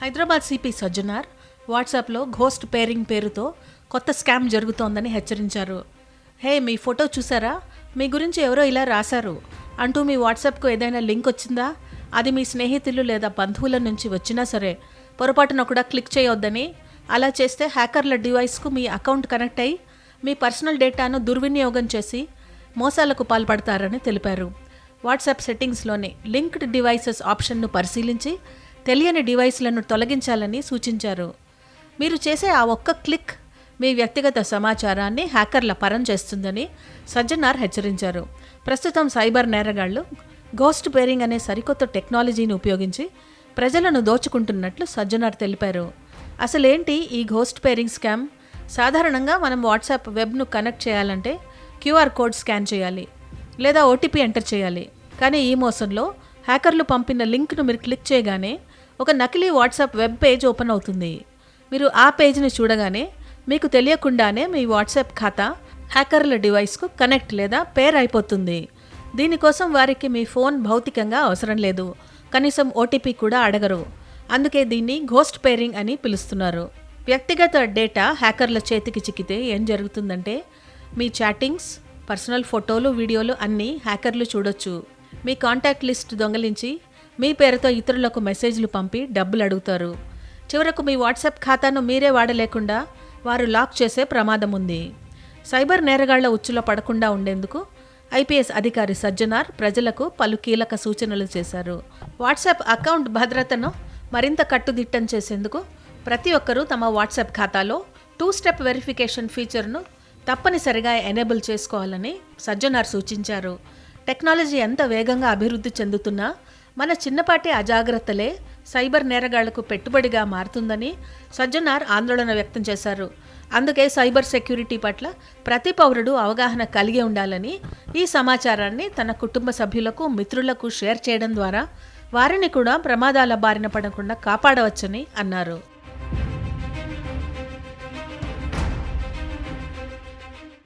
Hyderabad CP Sajjanar వాట్సాప్లో ghost pairing పేరుతో కొత్త స్కామ్ జరుగుతోందని హెచ్చరించారు. హే, మీ ఫోటో చూసారా? మీ గురించి ఎవరో ఇలా రాశారు అంటూ మీ వాట్సాప్కు ఏదైనా లింక్ వచ్చిందా? అది మీ స్నేహితులు లేదా బంధువుల నుంచి వచ్చినా సరే పొరపాటున కూడా క్లిక్ చేయొద్దని, అలా చేస్తే హ్యాకర్ల డివైస్కు మీ అకౌంట్ కనెక్ట్ అయ్యి మీ పర్సనల్ డేటాను దుర్వినియోగం చేసి మోసాలకు పాల్పడతారని తెలిపారు. వాట్సాప్ సెట్టింగ్స్లోని లింక్డ్ డివైసెస్ ఆప్షన్ను పరిశీలించి తెలియని డివైస్లను తొలగించాలని సూచించారు. మీరు చేసే ఆ ఒక్క క్లిక్ మీ వ్యక్తిగత సమాచారాన్ని హ్యాకర్ల పరం చేస్తుందని సజ్జనార్ హెచ్చరించారు. ప్రస్తుతం సైబర్ నేరగాళ్లు ఘోస్ట్ పేరింగ్ అనే సరికొత్త టెక్నాలజీని ఉపయోగించి ప్రజలను దోచుకుంటున్నట్లు సజ్జనార్ తెలిపారు. అసలేంటి ఈ ఘోస్ట్ పేరింగ్ స్కామ్? సాధారణంగా మనం వాట్సాప్ వెబ్ను కనెక్ట్ చేయాలంటే క్యూఆర్ కోడ్ స్కాన్ చేయాలి లేదా ఓటీపీ ఎంటర్ చేయాలి. కానీ ఈ మోసంలో హ్యాకర్లు పంపిన లింక్ను మీరు క్లిక్ చేయగానే ఒక నకిలీ వాట్సాప్ వెబ్ పేజ్ ఓపెన్ అవుతుంది. మీరు ఆ పేజ్ని చూడగానే మీకు తెలియకుండానే మీ వాట్సాప్ ఖాతా హ్యాకర్ల డివైస్కు కనెక్ట్ లేదా పేర్ అయిపోతుంది. దీనికోసం వారికి మీ ఫోన్ భౌతికంగా అవసరం లేదు, కనీసం ఓటీపీ కూడా అడగరు. అందుకే దీన్ని ఘోస్ట్ పేరింగ్ అని పిలుస్తున్నారు. వ్యక్తిగత డేటా హ్యాకర్ల చేతికి చిక్కితే ఏం జరుగుతుందంటే మీ చాటింగ్స్, పర్సనల్ ఫోటోలు, వీడియోలు అన్నీ హ్యాకర్లు చూడొచ్చు. మీ కాంటాక్ట్ లిస్ట్ దొంగలించి మీ పేరుతో ఇతరులకు మెసేజ్లు పంపి డబ్బులు అడుగుతారు. చివరకు మీ వాట్సాప్ ఖాతాను మీరే వాడలేకుండా వారు లాక్ చేసే ప్రమాదం ఉంది. సైబర్ నేరగాళ్ల ఉచ్చులో పడకుండా ఉండేందుకు ఐపీఎస్ అధికారి సజ్జనార్ ప్రజలకు పలు కీలక సూచనలు చేశారు. వాట్సాప్ అకౌంట్ భద్రతను మరింత కట్టుదిట్టం చేసేందుకు ప్రతి ఒక్కరూ తమ వాట్సాప్ ఖాతాలో 2 స్టెప్ వెరిఫికేషన్ ఫీచర్ను తప్పనిసరిగా ఎనేబుల్ చేసుకోవాలని సజ్జనార్ సూచించారు. టెక్నాలజీ ఎంత వేగంగా అభివృద్ధి చెందుతున్నా మన చిన్నపాటి అజాగ్రత్తలే సైబర్ నేరగాళ్లకు పెట్టుబడిగా మారుతుందని సజ్జనార్ ఆందోళన వ్యక్తం చేశారు. అందుకే సైబర్ సెక్యూరిటీ పట్ల ప్రతి పౌరుడు అవగాహన కలిగి ఉండాలని, ఈ సమాచారాన్ని తన కుటుంబ సభ్యులకు, మిత్రులకు షేర్ చేయడం ద్వారా వారిని కూడా ప్రమాదాల బారిన పడకుండా కాపాడవచ్చని అన్నారు.